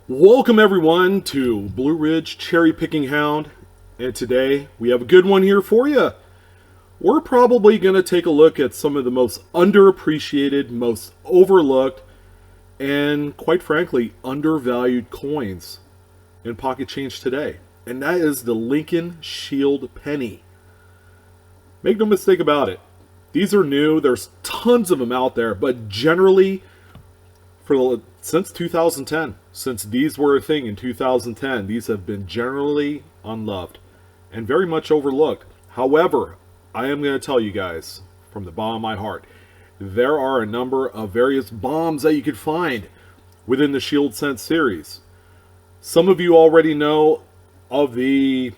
Welcome everyone to Blue Ridge Cherry Picking Hound, and today we have a good one here for you. We're probably going to take a look at some of the most underappreciated, most overlooked, and quite frankly, undervalued coins in pocket change today. And that is the Lincoln Shield penny. Make no mistake about it. These are new. There's tons of them out there, but generally, since 2010, since these were a thing in 2010, these have been generally unloved and very much overlooked. However, I am going to tell you guys from the bottom of my heart, there are a number of various bombs that you could find within the Shield Cent series. Some of you already know of the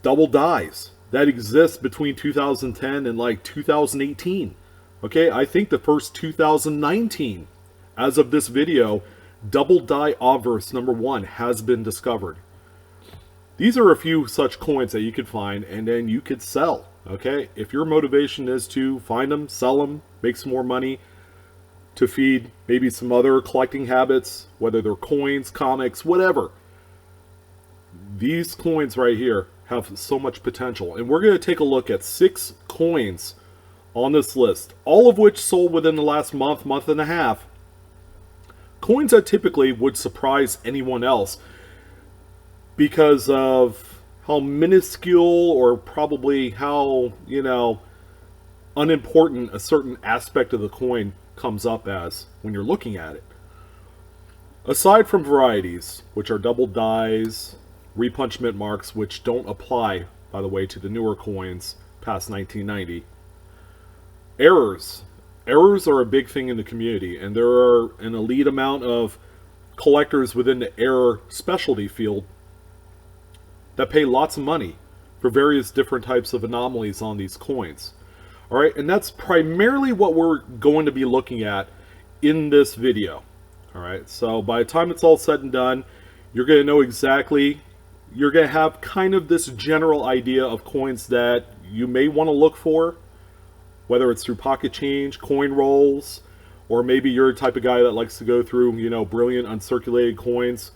double dies that exist between 2010 and like 2018. Okay, I think the first 2019, as of this video, double die obverse number 1 has been discovered. These are a few such coins that you could find and then you could sell. Okay, if your motivation is to find them, sell them, make some more money to feed maybe some other collecting habits, whether they're coins, comics, whatever, these coins right here have so much potential. And we're going to take a look at 6 coins on this list, all of which sold within the last month and a half. Coins that typically would surprise anyone else because of how minuscule or probably how, unimportant a certain aspect of the coin comes up as when you're looking at it. Aside from varieties, which are double dies, repunch mint marks, which don't apply, by the way, to the newer coins past 1990, errors. Errors are a big thing in the community, and there are an elite amount of collectors within the error specialty field that pay lots of money for various different types of anomalies on these coins. Alright, and that's primarily what we're going to be looking at in this video. Alright, so by the time it's all said and done, you're going to know exactly, you're going to have kind of this general idea of coins that you may want to look for, whether it's through pocket change, coin rolls, or maybe you're a type of guy that likes to go through, brilliant uncirculated coins.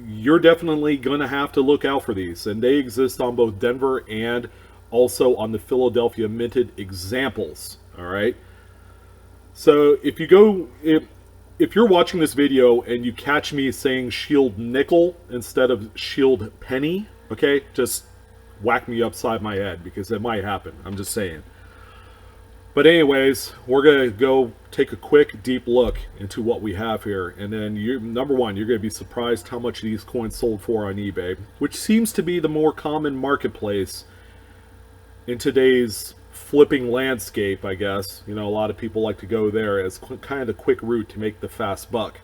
You're definitely going to have to look out for these. And they exist on both Denver and also on the Philadelphia minted examples. All right. So if you're watching this video and you catch me saying Shield nickel instead of Shield penny, okay, just whack me upside my head because it might happen. I'm just saying. But anyways, we're going to go take a quick, deep look into what we have here. And then, number one, you're going to be surprised how much these coins sold for on eBay, which seems to be the more common marketplace in today's flipping landscape, I guess. A lot of people like to go there as kind of the quick route to make the fast buck.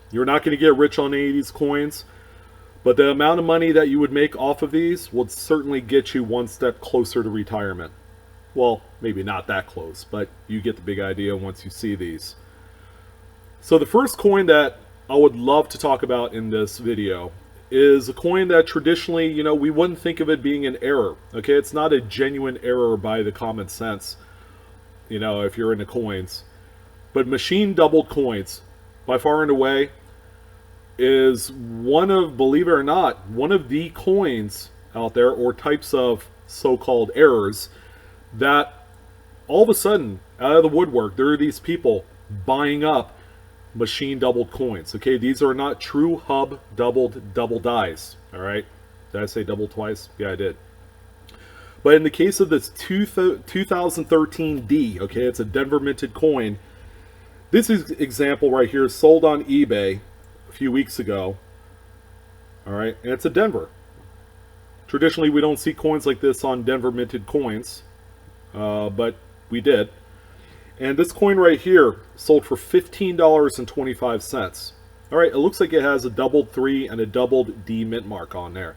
You're not going to get rich on any of these coins, but the amount of money that you would make off of these would certainly get you one step closer to retirement. Well, maybe not that close, but you get the big idea once you see these. So the first coin that I would love to talk about in this video is a coin that traditionally, we wouldn't think of it being an error. Okay, it's not a genuine error by the common sense, if you're into coins. But machine doubled coins, by far and away, is one of, believe it or not, one of the coins out there, or types of so-called errors, that all of a sudden, out of the woodwork, there are these people buying up machine doubled coins. Okay, these are not true hub doubled double dies. All right, did I say double twice? Yeah, I did. But in the case of this 2013 D, okay, it's a Denver minted coin. This example right here sold on eBay a few weeks ago. All right, and it's a Denver. Traditionally, we don't see coins like this on Denver minted coins. But we did. And this coin right here sold for $15.25. Alright, it looks like it has a doubled 3 and a doubled D mint mark on there.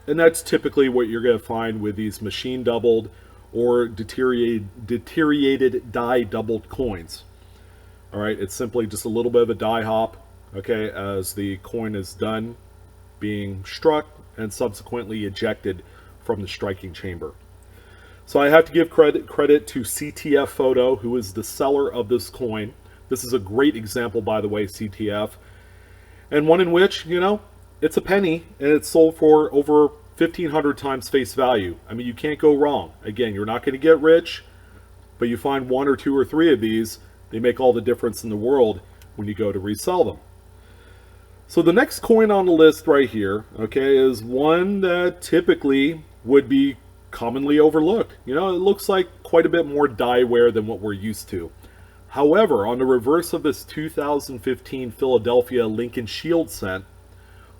And that's typically what you're going to find with these machine doubled or deteriorated die doubled coins. Alright, it's simply just a little bit of a die hop, okay, as the coin is done being struck and subsequently ejected from the striking chamber. So I have to give credit to CTF Photo, who is the seller of this coin. This is a great example, by the way, CTF. and one in which, it's a penny and it's sold for over 1,500 times face value. I mean, you can't go wrong. Again, you're not going to get rich, but you find one or two or three of these, they make all the difference in the world when you go to resell them. So the next coin on the list right here, okay, is one that typically would be commonly overlooked. It looks like quite a bit more die wear than what we're used to. However, on the reverse of this 2015 Philadelphia Lincoln Shield cent,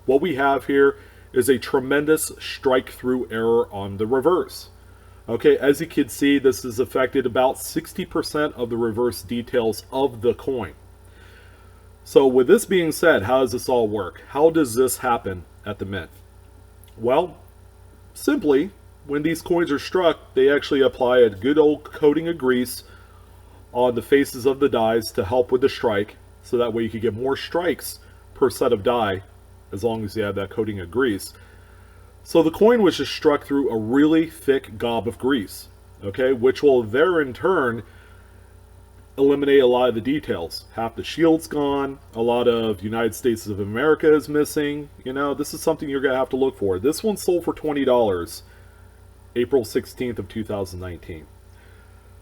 what we have here is a tremendous strike-through error on the reverse. Okay, as you can see, this has affected about 60% of the reverse details of the coin. So with this being said, how does this all work? How does this happen at the mint? Well, simply, when these coins are struck, they actually apply a good old coating of grease on the faces of the dies to help with the strike, so that way you can get more strikes per set of die, as long as you have that coating of grease. So the coin was just struck through a really thick gob of grease, okay, which will there in turn eliminate a lot of the details. Half the shield's gone, a lot of United States of America is missing. This is something you're going to have to look for. This one sold for $20, April 16th of 2019.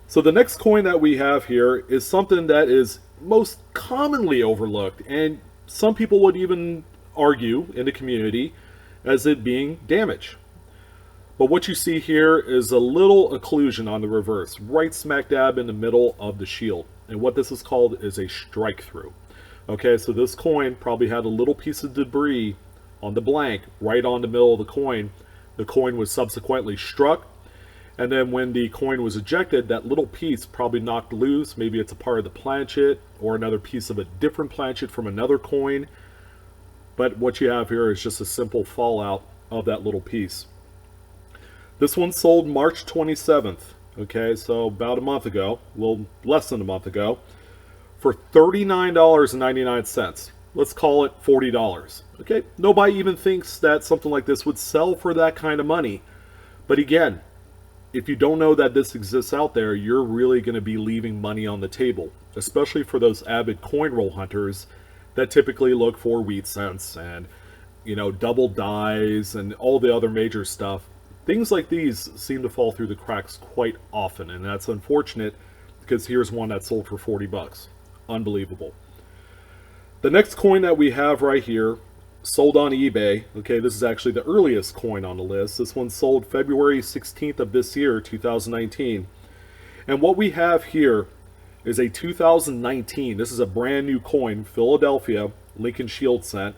So the next coin that we have here is something that is most commonly overlooked, and some people would even argue in the community as it being damage. But what you see here is a little occlusion on the reverse, right smack dab in the middle of the shield. And what this is called is a strike through. Okay, so this coin probably had a little piece of debris on the blank right on the middle of the coin. The coin was subsequently struck, and then when the coin was ejected, that little piece probably knocked loose. Maybe it's a part of the planchet or another piece of a different planchet from another coin. But what you have here is just a simple fallout of that little piece. This one sold March 27th, okay, so about a month ago, a little less than a month ago, for $39.99. Let's call it $40. Okay, nobody even thinks that something like this would sell for that kind of money. But again, if you don't know that this exists out there, you're really going to be leaving money on the table, especially for those avid coin roll hunters that typically look for wheat cents and, double dies and all the other major stuff. Things like these seem to fall through the cracks quite often, and that's unfortunate because here's one that sold for $40. Unbelievable. The next coin that we have right here sold on eBay. Okay, this is actually the earliest coin on the list. This one sold February 16th of this year, 2019. And what we have here is a 2019, this is a brand new coin, Philadelphia Lincoln Shield cent.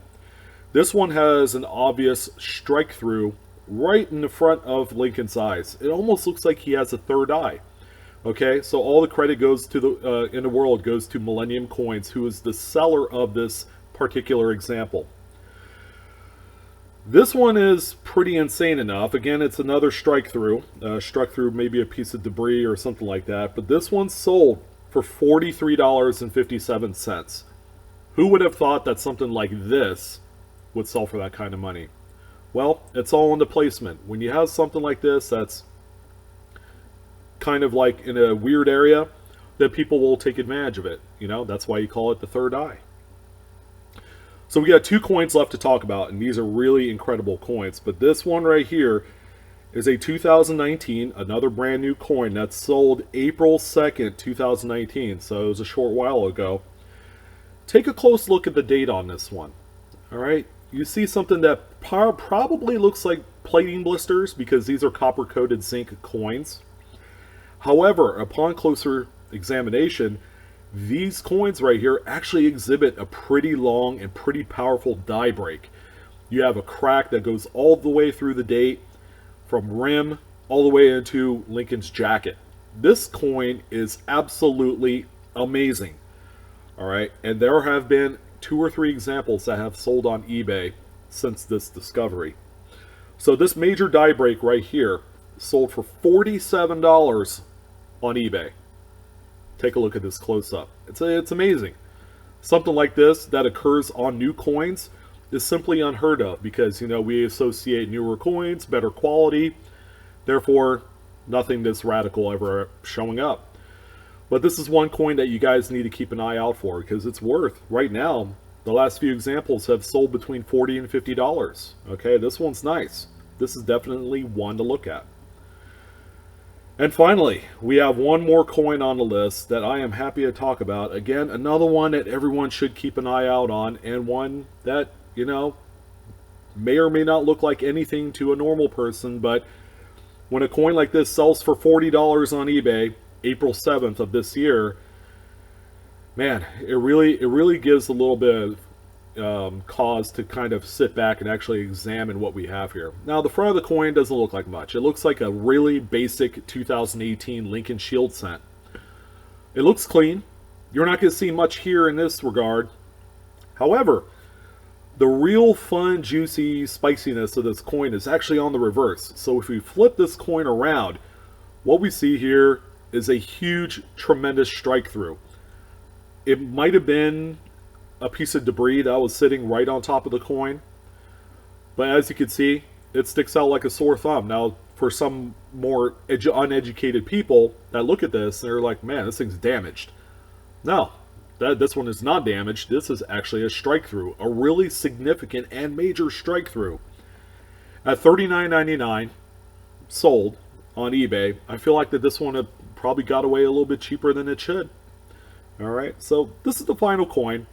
This one has an obvious strike through right in the front of Lincoln's eyes. It almost looks like he has a third eye. Okay, so all the credit goes to the in the world goes to Millennium Coins, who is the seller of this particular example. This one is pretty insane enough. Again, it's another strike through, struck through maybe a piece of debris or something like that. But this one sold for $43.57. Who would have thought that something like this would sell for that kind of money? Well, it's all in the placement. When you have something like this that's kind of like in a weird area, then people will take advantage of it. That's why you call it the third eye. So we got two coins left to talk about, and these are really incredible coins. But this one right here is a 2019, another brand new coin that sold April 2nd, 2019. So it was a short while ago. Take a close look at the date on this one. All right, you see something that probably looks like plating blisters because these are copper-coated zinc coins. However, upon closer examination, these coins right here actually exhibit a pretty long and pretty powerful die break. You have a crack that goes all the way through the date, from rim all the way into Lincoln's jacket. This coin is absolutely amazing. All right, and there have been 2 or 3 examples that have sold on eBay since this discovery. So this major die break right here sold for $47 on eBay. Take a look at this close up. It's amazing. Something like this that occurs on new coins is simply unheard of because, we associate newer coins, better quality, therefore nothing this radical ever showing up. But this is one coin that you guys need to keep an eye out for because it's worth, right now, The last few examples have sold between $40 and $50. Okay, this one's nice. This is definitely one to look at. And finally, we have one more coin on the list that I am happy to talk about. Again, another one that everyone should keep an eye out on, and one that, you know, may or may not look like anything to a normal person, but when a coin like this sells for $40 on eBay, April 7th of this year, man, it really gives a little bit of cause to kind of sit back and actually examine what we have here. Now, the front of the coin doesn't look like much. It looks like a really basic 2018 Lincoln Shield cent. It looks clean. You're not going to see much here in this regard. However, the real fun, juicy spiciness of this coin is actually on the reverse. So if we flip this coin around, what we see here is a huge, tremendous strike through. It might have been a piece of debris that was sitting right on top of the coin, but as you can see, it sticks out like a sore thumb. Now, for some more uneducated people that look at this, they're like, man, this thing's damaged. No, this one is not damaged. This is actually a strike through, a really significant and major strike through. At $39.99 sold on eBay, I feel like that this one probably got away a little bit cheaper than it should. All right, so this is the final coin.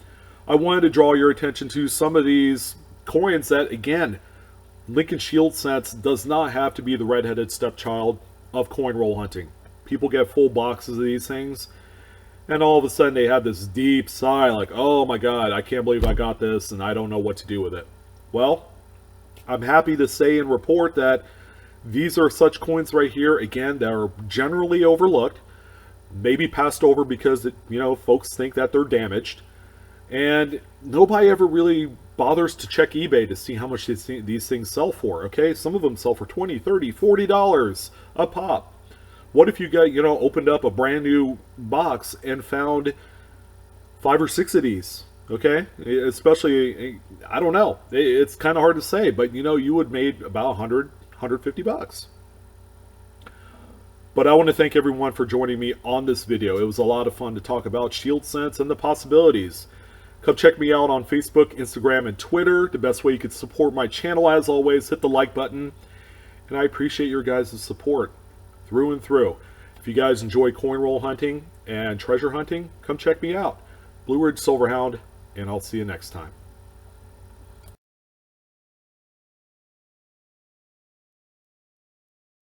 I wanted to draw your attention to some of these coins that, again, Lincoln Shield cents does not have to be the redheaded stepchild of coin roll hunting. People get full boxes of these things, and all of a sudden they have this deep sigh like, oh my God, I can't believe I got this and I don't know what to do with it. Well, I'm happy to say and report that these are such coins right here, again, that are generally overlooked, maybe passed over because, you know, folks think that they're damaged. And nobody ever really bothers to check eBay to see how much these things sell for, okay? Some of them sell for $20, $30, $40 a pop. What if you got, you know, opened up a brand new box and found 5 or 6 of these, okay? Especially, I don't know. It's kind of hard to say, but, you know, you would have made about 100, 150 bucks. But I want to thank everyone for joining me on this video. It was a lot of fun to talk about Shield cents and the possibilities. Come check me out on Facebook, Instagram, and Twitter. The best way you can support my channel, as always, hit the like button. And I appreciate your guys' support through and through. If you guys enjoy coin roll hunting and treasure hunting, come check me out. Blue Ridge Silverhound, and I'll see you next time.